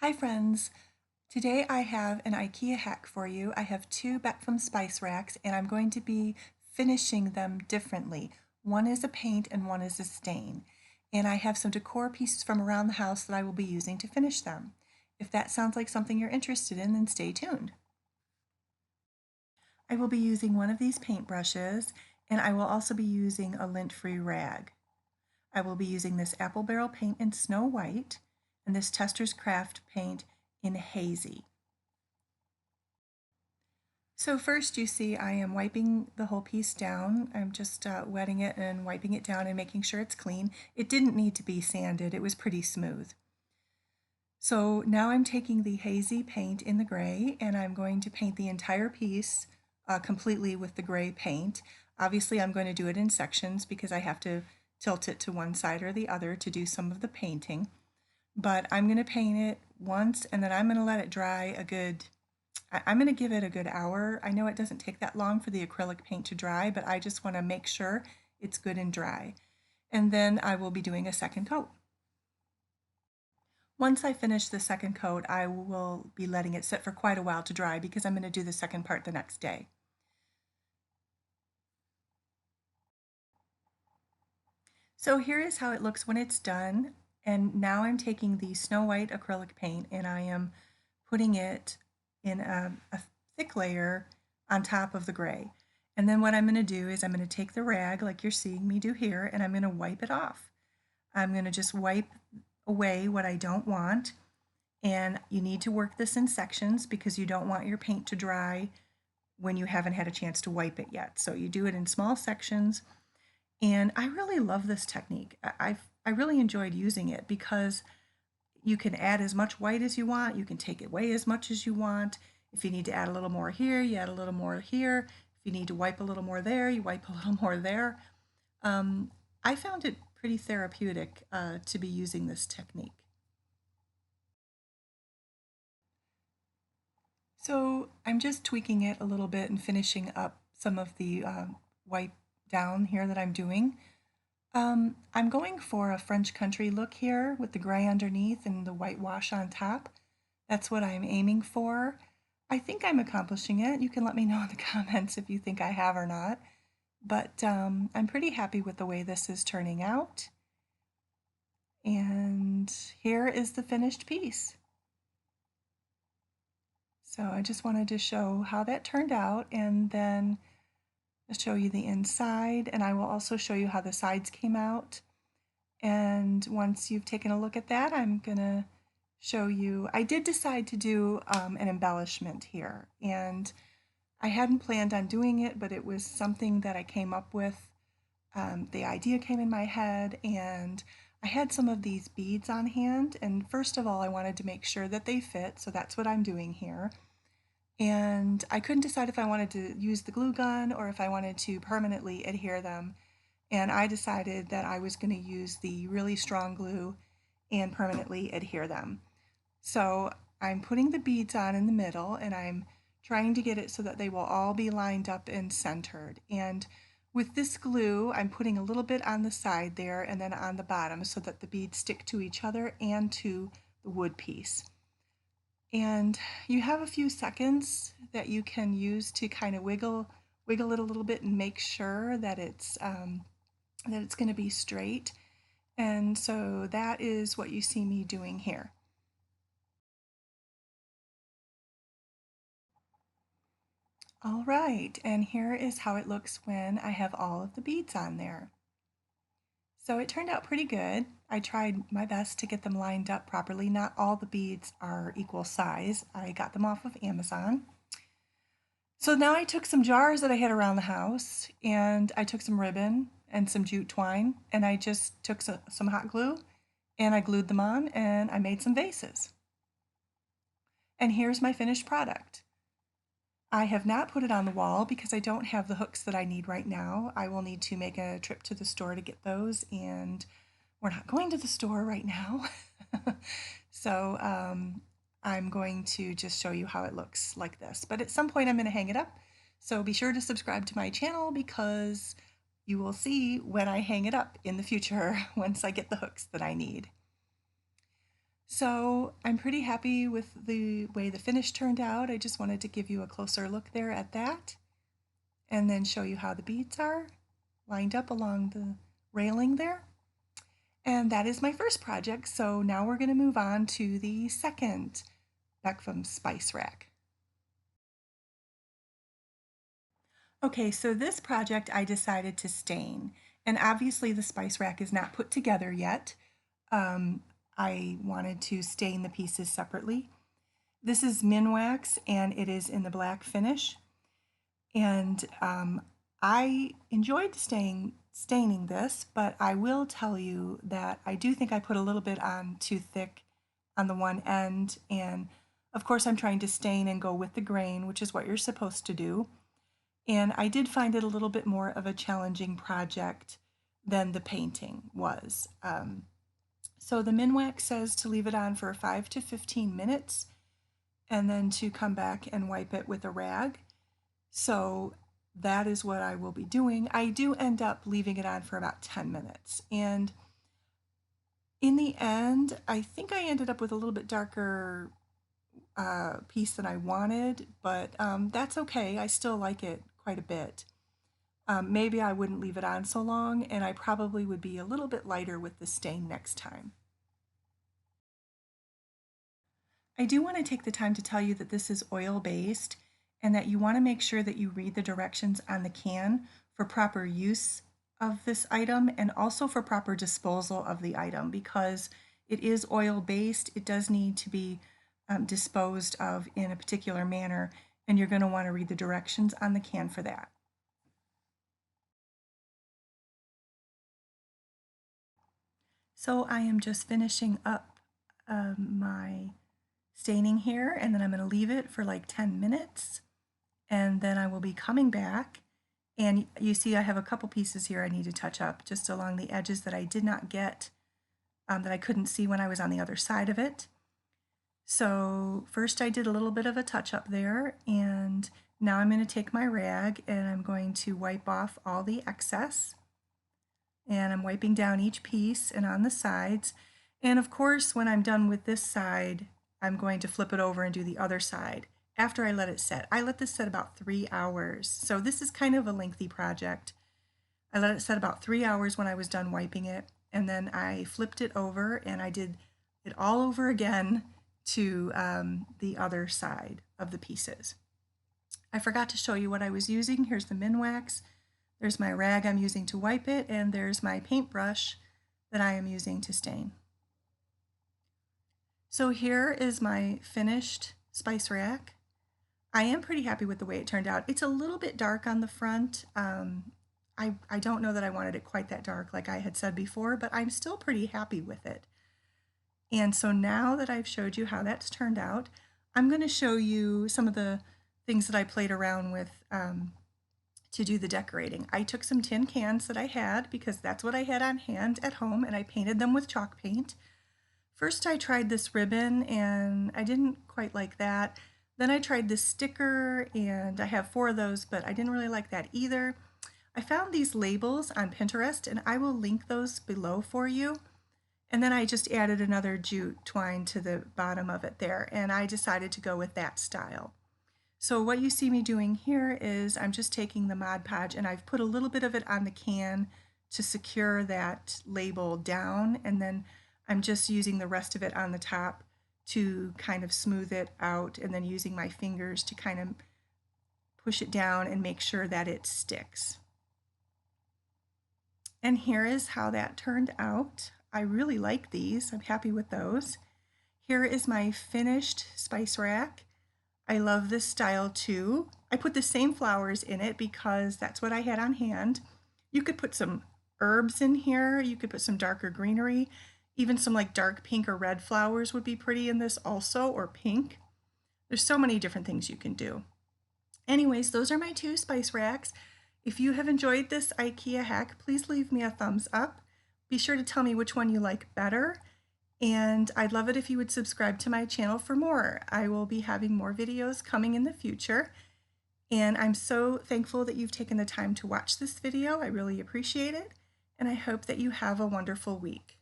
Hi friends! Today I have an IKEA hack for you. I have two Bekvam spice racks and I'm going to be finishing them differently. One is a paint and one is a stain. And I have some decor pieces from around the house that I will be using to finish them. If that sounds like something you're interested in, then stay tuned. I will be using one of these paint brushes and I will also be using a lint-free rag. I will be using this apple barrel paint in Snow White and this Tester's Craft paint in Hazy. So first you see I am wiping the whole piece down. I'm just wetting it and wiping it down and making sure it's clean. It didn't need to be sanded. It was pretty smooth. So now I'm taking the hazy paint in the gray and I'm going to paint the entire piece completely with the gray paint. Obviously I'm going to do it in sections because I have to tilt it to one side or the other to do some of the painting. But I'm going to paint it once and then I'm going to let it dry I'm going to give it a good hour. I know it doesn't take that long for the acrylic paint to dry, but I just want to make sure it's good and dry. And then I will be doing a second coat. Once I finish the second coat, I will be letting it sit for quite a while to dry because I'm going to do the second part the next day. So here is how it looks when it's done. And now I'm taking the Snow White acrylic paint and I am putting it in a thick layer on top of the gray. And then what I'm going to do is I'm going to take the rag like you're seeing me do here and I'm going to wipe it off. I'm going to just wipe away what I don't want. And you need to work this in sections because you don't want your paint to dry when you haven't had a chance to wipe it yet. So you do it in small sections. And I really love this technique. I really enjoyed using it because you can add as much white as you want. You can take away as much as you want. If you need to add a little more here, you add a little more here. If you need to wipe a little more there, you wipe a little more there. I found it pretty therapeutic to be using this technique. So I'm just tweaking it a little bit and finishing up some of the wipe down here that I'm doing. I'm going for a French country look here with the gray underneath and the whitewash on top. That's what I'm aiming for. I think I'm accomplishing it. You can let me know in the comments if you think I have or not. But I'm pretty happy with the way this is turning out. And here is the finished piece. So I just wanted to show how that turned out and then I'll show you the inside and I will also show you how the sides came out. And once you've taken a look at that, I'm gonna show you, I did decide to do an embellishment here and I hadn't planned on doing it, but it was something that I came up with. The idea came in my head and I had some of these beads on hand and first of all I wanted to make sure that they fit, so that's what I'm doing here. And I couldn't decide if I wanted to use the glue gun or if I wanted to permanently adhere them. And I decided that I was going to use the really strong glue and permanently adhere them. So I'm putting the beads on in the middle and I'm trying to get it so that they will all be lined up and centered. And with this glue, I'm putting a little bit on the side there and then on the bottom so that the beads stick to each other and to the wood piece. And you have a few seconds that you can use to kind of wiggle it a little bit and make sure that it's going to be straight. And so that is what you see me doing here. All right, and here is how it looks when I have all of the beads on there. So it turned out pretty good. I tried my best to get them lined up properly. Not all the beads are equal size. I got them off of Amazon. So now I took some jars that I had around the house and I took some ribbon and some jute twine and I just took some hot glue and I glued them on and I made some vases. And here's my finished product. I have not put it on the wall because I don't have the hooks that I need right now. I will need to make a trip to the store to get those and we're not going to the store right now. So I'm going to just show you how it looks like this. But at some point I'm going to hang it up. So be sure to subscribe to my channel because you will see when I hang it up in the future once I get the hooks that I need. So I'm pretty happy with the way the finish turned out. I just wanted to give you a closer look there at that and then show you how the beads are lined up along the railing there. And that is my first project. So now we're going to move on to the second Bekvam spice rack. Okay, so this project I decided to stain, and obviously the spice rack is not put together yet. I wanted to stain the pieces separately. This is Minwax and it is in the black finish. And I enjoyed staining this, but I will tell you that I do think I put a little bit on too thick on the one end. And of course I'm trying to stain and go with the grain, which is what you're supposed to do. And I did find it a little bit more of a challenging project than the painting was. So the Minwax says to leave it on for 5 to 15 minutes and then to come back and wipe it with a rag. So that is what I will be doing. I do end up leaving it on for about 10 minutes. And in the end, I think I ended up with a little bit darker piece than I wanted, but that's okay. I still like it quite a bit. Maybe I wouldn't leave it on so long, and I probably would be a little bit lighter with the stain next time. I do want to take the time to tell you that this is oil-based and that you want to make sure that you read the directions on the can for proper use of this item and also for proper disposal of the item. Because it is oil-based, it does need to be disposed of in a particular manner, and you're going to want to read the directions on the can for that. So I am just finishing up my staining here, and then I'm going to leave it for like 10 minutes, and then I will be coming back. And you see I have a couple pieces here I need to touch up just along the edges that I did not get, that I couldn't see when I was on the other side of it. So first I did a little bit of a touch up there, and now I'm going to take my rag and I'm going to wipe off all the excess. And I'm wiping down each piece and on the sides. And of course, when I'm done with this side, I'm going to flip it over and do the other side after I let it set. I let this set about 3 hours. So this is kind of a lengthy project. I let it set about 3 hours when I was done wiping it. And then I flipped it over and I did it all over again to the other side of the pieces. I forgot to show you what I was using. Here's the Minwax. There's my rag I'm using to wipe it, and there's my paintbrush that I am using to stain. So here is my finished spice rack. I am pretty happy with the way it turned out. It's a little bit dark on the front. I don't know that I wanted it quite that dark like I had said before, but I'm still pretty happy with it. And so now that I've showed you how that's turned out, I'm going to show you some of the things that I played around with to do the decorating. I took some tin cans that I had because that's what I had on hand at home, and I painted them with chalk paint. First I tried this ribbon and I didn't quite like that. Then I tried this sticker, and I have 4 of those, but I didn't really like that either. I found these labels on Pinterest, and I will link those below for you. And then I just added another jute twine to the bottom of it there, and I decided to go with that style. So what you see me doing here is I'm just taking the Mod Podge and I've put a little bit of it on the can to secure that label down, and then I'm just using the rest of it on the top to kind of smooth it out, and then using my fingers to kind of push it down and make sure that it sticks. And here is how that turned out. I really like these. I'm happy with those. Here is my finished spice rack. I love this style too. I put the same flowers in it because that's what I had on hand. You could put some herbs in here. You could put some darker greenery. Even some like dark pink or red flowers would be pretty in this also, or pink. There's so many different things you can do. Anyways, those are my 2 spice racks. If you have enjoyed this IKEA hack, please leave me a thumbs up. Be sure to tell me which one you like better. And I'd love it if you would subscribe to my channel for more. I will be having more videos coming in the future. And I'm so thankful that you've taken the time to watch this video. I really appreciate it. And I hope that you have a wonderful week.